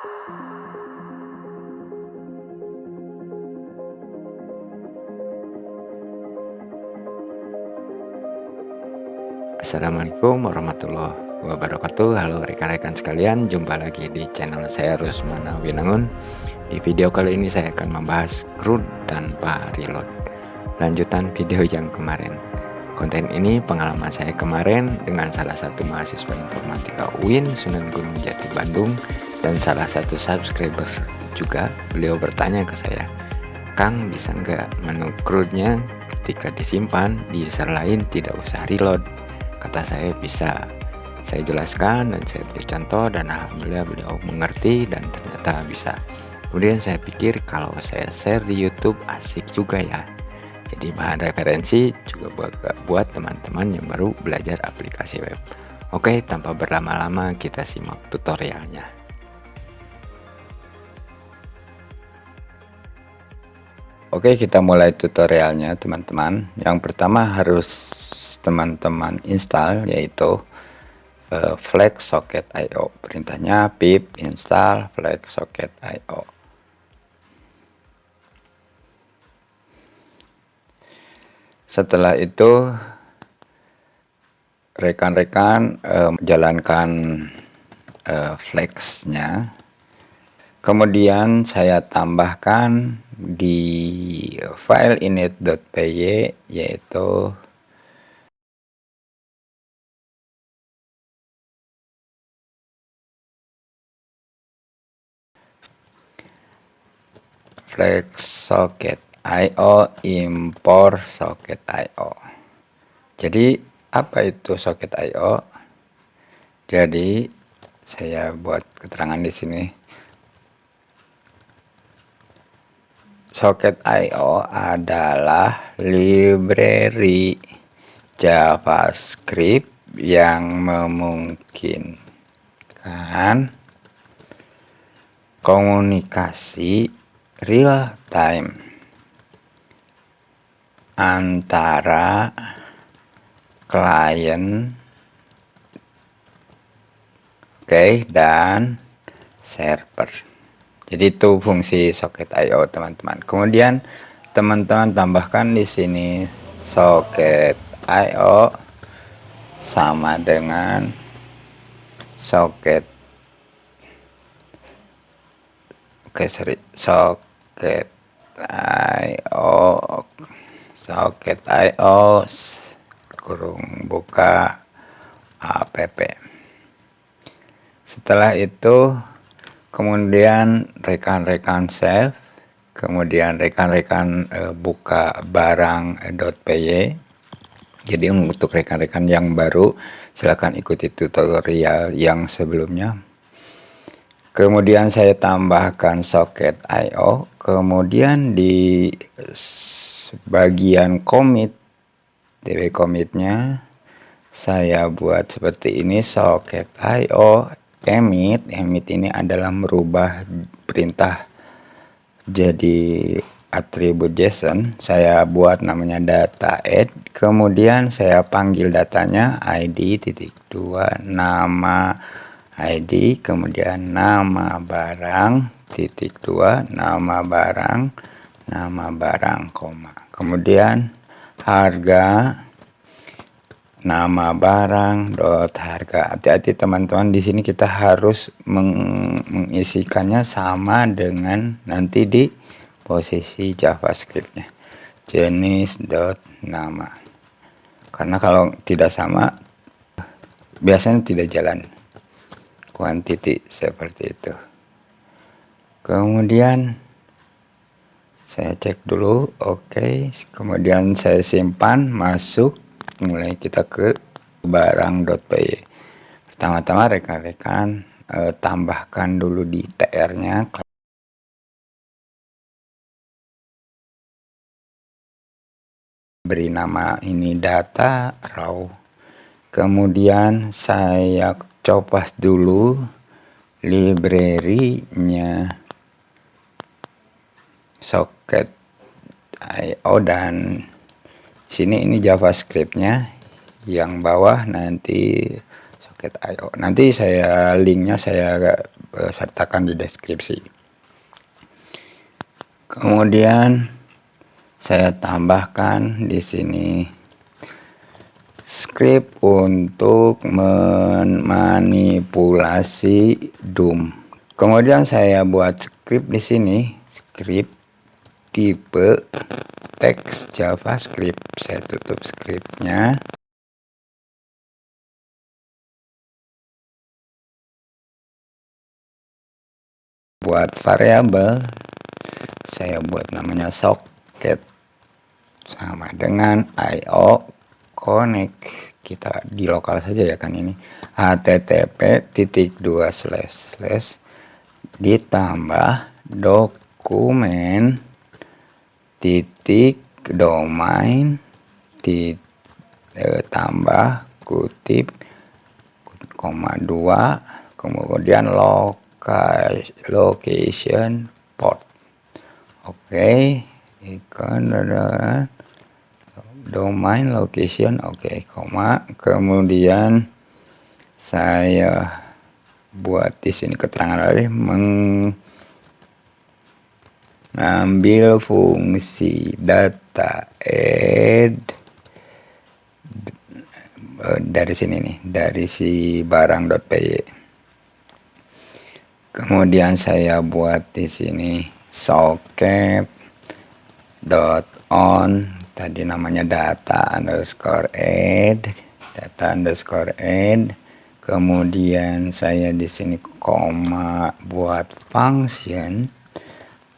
Assalamualaikum warahmatullahi wabarakatuh. Halo rekan-rekan sekalian, jumpa lagi di channel saya Rusmana Winangun. Di video kali ini saya akan membahas CRUD tanpa reload, lanjutan video yang kemarin. Konten ini pengalaman saya kemarin dengan salah satu mahasiswa informatika UIN Sunan Gunung Jati Bandung, dan salah satu subscriber juga. Beliau bertanya ke saya, "Kang, bisa nggak menu CRUD-nya ketika disimpan di user lain tidak usah reload?" Kata saya, bisa. Saya jelaskan dan saya beri contoh, dan alhamdulillah beliau mengerti dan ternyata bisa. Kemudian saya pikir kalau saya share di YouTube asik juga ya. Jadi bahan referensi juga buat teman-teman yang baru belajar aplikasi web. Oke, tanpa berlama-lama kita simak tutorialnya. Oke, kita mulai tutorialnya teman-teman. Yang pertama harus teman-teman install, yaitu FlexSocket.io. Perintahnya pip install FlexSocket.io. Setelah itu rekan-rekan jalankan Flex-nya. Kemudian saya tambahkan di file init.py, yaitu FlexSocket.io import socket.io. Jadi apa itu socket.io? Jadi saya buat keterangan di sini. Socket.io adalah library JavaScript yang memungkinkan komunikasi real time antara klien dan server. Jadi itu fungsi socket.io teman-teman. Kemudian teman-teman tambahkan di sini socket.io sama dengan socket.io kurung buka app. Setelah itu kemudian rekan-rekan save, kemudian rekan-rekan buka barang.py. Jadi untuk rekan-rekan yang baru silakan ikuti tutorial yang sebelumnya. Kemudian saya tambahkan socket.io, kemudian di bagian commit, db commitnya saya buat seperti ini, socket.io emit ini adalah merubah perintah jadi atribut JSON. Saya buat namanya data add, kemudian saya panggil datanya id.2 nama id, kemudian nama barang .2 nama barang koma, kemudian harga nama barang harga. Hati-hati teman-teman, di sini kita harus mengisikannya sama dengan nanti di posisi JavaScript-nya, jenis nama, karena kalau tidak sama biasanya tidak jalan quantity seperti itu. Kemudian saya cek dulu, oke. Kemudian saya simpan, masuk, mulai kita ke barang.py. Pertama-tama rekan-rekan tambahkan dulu di tr-nya, beri nama ini data raw. Kemudian saya copas dulu library-nya socket.io, dan sini ini JavaScript-nya, yang bawah nanti socket.io. Nanti saya linknya saya sertakan di deskripsi. Kemudian saya tambahkan di sini script untuk memanipulasi DOM. Kemudian saya buat script di sini, script tipe teks JavaScript. Saya tutup scriptnya. Buat variabel, saya buat namanya socket sama dengan IO connect. Kita di lokal saja ya kan ini. http:// ditambah dokumen domain tambah kutip koma 2 kemudian location port. Oke, ikan adalah domain location. Oke, koma, kemudian saya buat di sini keterangan lagi mengambil fungsi data add dari sini nih, dari si barang.py. Kemudian saya buat di sini socket .on, tadi namanya data_add, kemudian saya di sini koma buat function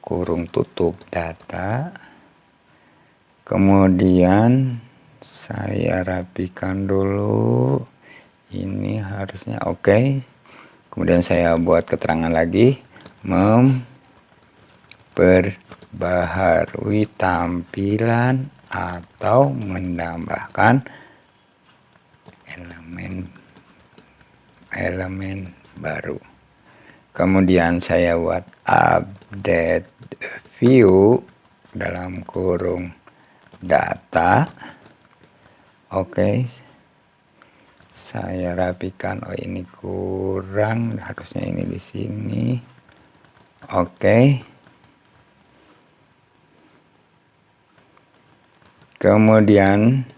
kurung tutup data. Kemudian saya rapikan dulu, ini harusnya oke. Kemudian saya buat keterangan lagi, memperbaharui tampilan atau menambahkan elemen baru. Kemudian saya buat update view dalam kurung data. Oke, saya rapikan. Oh, ini kurang, harusnya ini di sini. Oke. Kemudian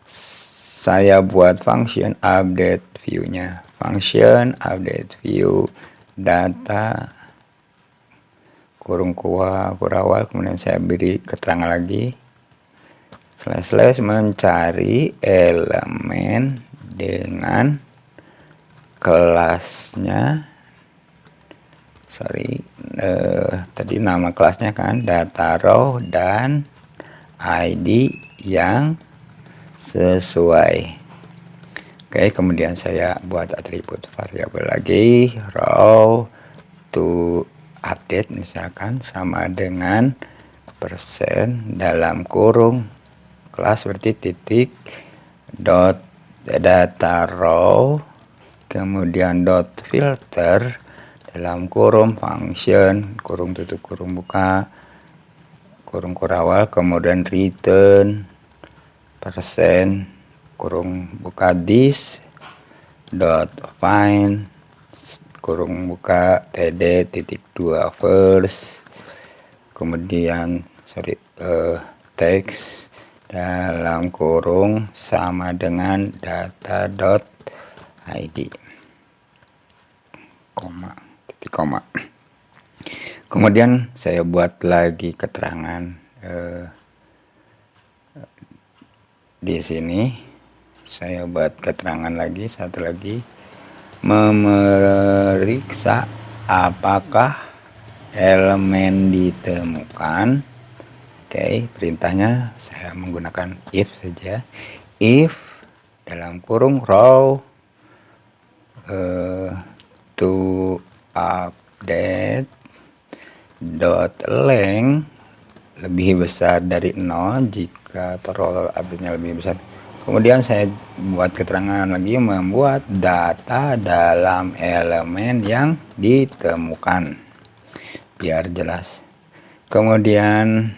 saya buat function update view-nya. Function update view data kurung kurawal, kemudian saya beri keterangan lagi / mencari elemen dengan kelasnya, tadi nama kelasnya kan data row dan ID yang sesuai. Oke, kemudian saya buat atribut variabel lagi, row to update misalkan sama dengan persen dalam kurung kelas seperti titik dot data row, kemudian dot filter dalam kurung function kurung tutup kurung buka kurung kurawal, kemudian return persen kurung buka this dot find kurung buka td titik 2 first, kemudian teks dalam kurung sama dengan data.id titik koma. Kemudian saya buat lagi keterangan di sini. Saya buat keterangan lagi, satu lagi, memeriksa apakah elemen ditemukan. Oke, perintahnya saya menggunakan if saja. If dalam kurung row to update dot length lebih besar dari 0 jika row update-nya lebih besar. Kemudian saya buat keterangan lagi, membuat data dalam elemen yang ditemukan biar jelas. Kemudian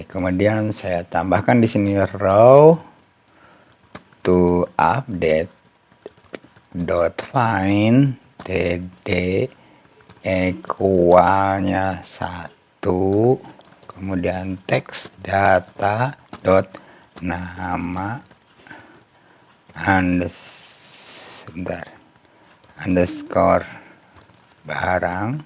kemudian saya tambahkan di sini row to update dot find td equalnya 1, kemudian teks data dot nama underscore barang.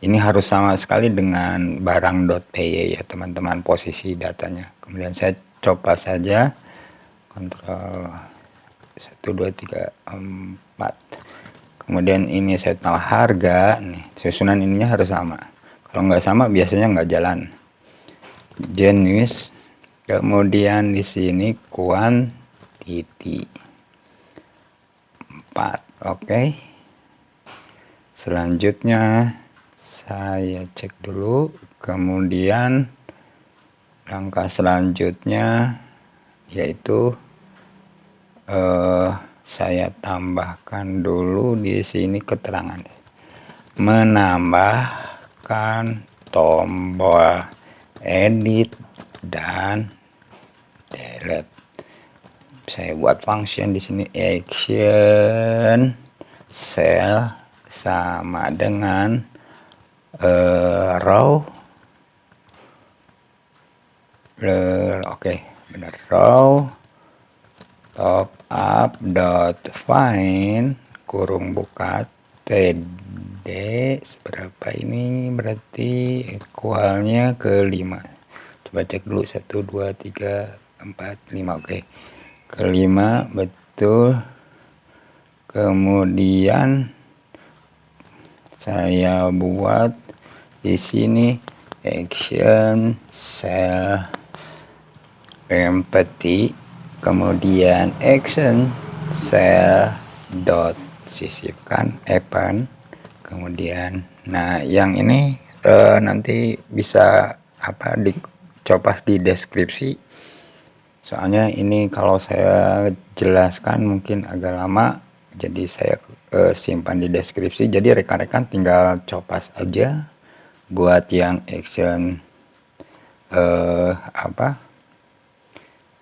Ini harus sama sekali dengan barang.py ya teman-teman, posisi datanya. Kemudian saya coba saja kontrol 1 2 3 4. Kemudian ini saya tahu harga nih, susunan ininya harus sama. Kalau nggak sama biasanya nggak jalan. Jenis, kemudian di sini quantity 4. Oke. Selanjutnya saya cek dulu, kemudian langkah selanjutnya yaitu saya tambahkan dulu di sini keterangan, menambahkan tombol edit dan delete. Saya buat function di sini action cell sama dengan row. Oke, benar, row top up dot find kurung buka td seberapa ini, berarti equalnya ke 5. Coba cek dulu 1 2 3 4 5. Oke, ke 5 betul. Kemudian saya buat di sini action cell empty, kemudian action cell dot sisipkan open. Kemudian nah yang ini nanti bisa dicoba di deskripsi, soalnya ini kalau saya jelaskan mungkin agak lama, jadi saya simpan di deskripsi. Jadi rekan-rekan tinggal copas aja buat yang action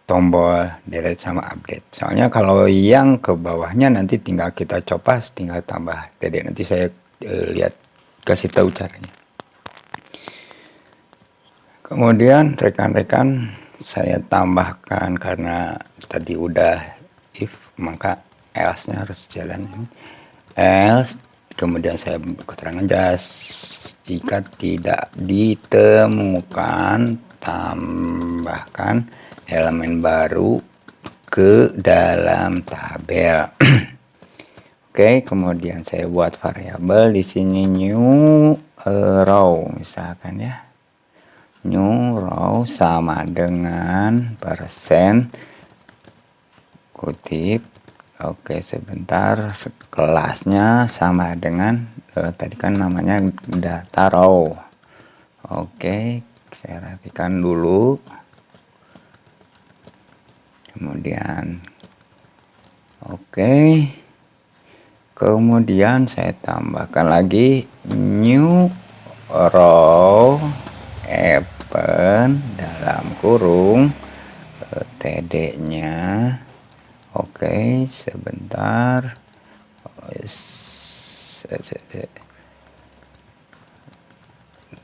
tombol delete sama update. Soalnya kalau yang ke bawahnya nanti tinggal kita copas, tinggal tambah td. Nanti saya lihat, kasih tahu caranya. Kemudian rekan-rekan saya tambahkan, karena tadi udah if maka else nya harus jalan ini. Else, kemudian saya keterangan jika tidak ditemukan, tambahkan elemen baru ke dalam tabel. Oke, kemudian saya buat variabel di sini new row misalkan ya. New row sama dengan persen kutip. Oke, sebentar, kelasnya sama dengan tadi kan namanya data row. Oke, saya rapikan dulu. Kemudian kemudian saya tambahkan lagi new row open dalam kurung td nya. Oke, sebentar,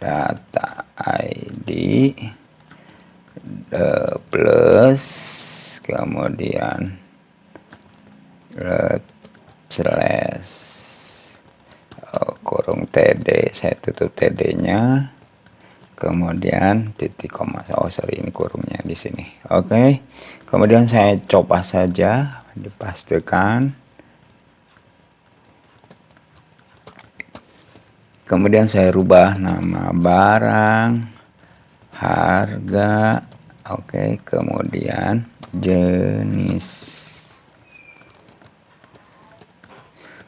data id plus, kemudian slash kurung td, saya tutup td nya, kemudian titik koma. Ini kurungnya di sini. Oke, kemudian saya coba saja, dipastikan. Kemudian saya rubah nama barang, harga. Oke, kemudian jenis.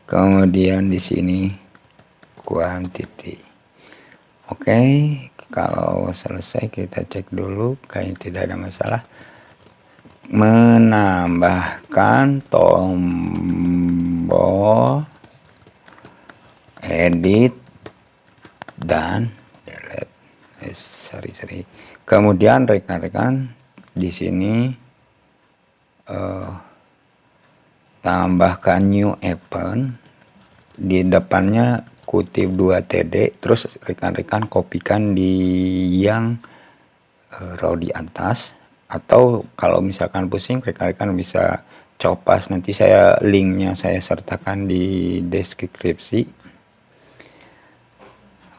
Kemudian di sini quantity. Oke, kalau selesai kita cek dulu, kayaknya tidak ada masalah. Menambahkan tombol edit dan delete. Sorry. Kemudian rekan-rekan di sini tambahkan new event, di depannya kutip 2TD, terus rekan-rekan kopikan di yang row di atas, atau kalau misalkan pusing rekan-rekan bisa copas, nanti saya linknya saya sertakan di deskripsi.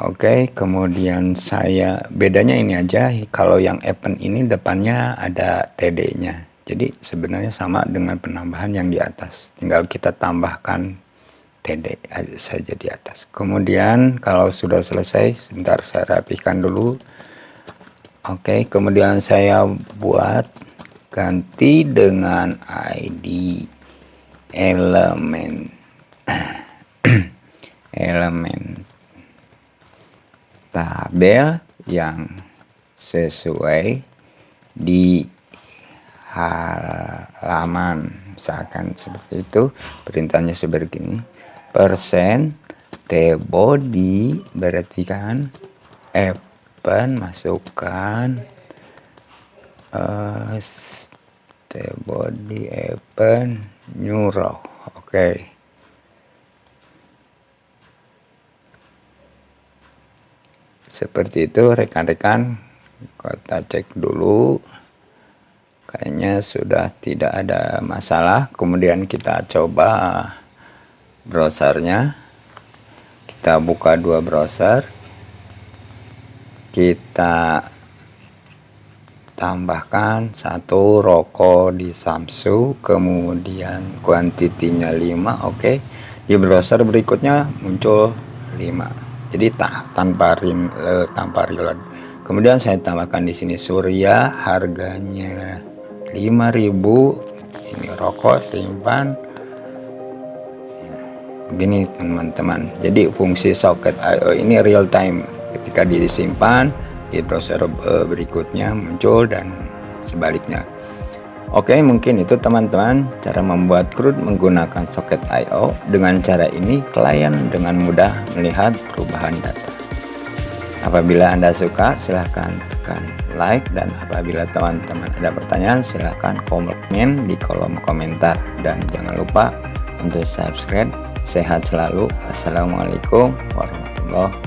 Oke, kemudian saya bedanya ini aja, kalau yang event ini depannya ada TD-nya. Jadi sebenarnya sama dengan penambahan yang di atas. Tinggal kita tambahkan TD saja di atas. Kemudian kalau sudah selesai, sebentar saya rapihkan dulu. Oke, kemudian saya buat ganti dengan ID elemen elemen tabel yang sesuai di halaman, misalkan seperti itu. Perintahnya seperti ini, persen tbody berarti kan event, masukkan tbody event new row. Oke. Seperti itu rekan-rekan, kita cek dulu, kayaknya sudah tidak ada masalah. Kemudian kita coba browsernya, kita buka dua browser, kita tambahkan satu rokok di Samsung, kemudian kuantitinya 5. Oke, di browser berikutnya muncul 5. Jadi tanpa reload. Kemudian saya tambahkan di sini Surya, harganya 5.000. Ini rokok simpan. Begini teman-teman. Jadi fungsi socket IO ini real time. Ketika disimpan, di browser berikutnya muncul dan sebaliknya. Oke, mungkin itu teman-teman cara membuat CRUD menggunakan soket I/O. Dengan cara ini klien dengan mudah melihat perubahan data. Apabila Anda suka, silahkan tekan like, dan apabila teman-teman ada pertanyaan silahkan komen di kolom komentar, dan jangan lupa untuk subscribe. Sehat selalu. Assalamualaikum warahmatullahi wabarakatuh.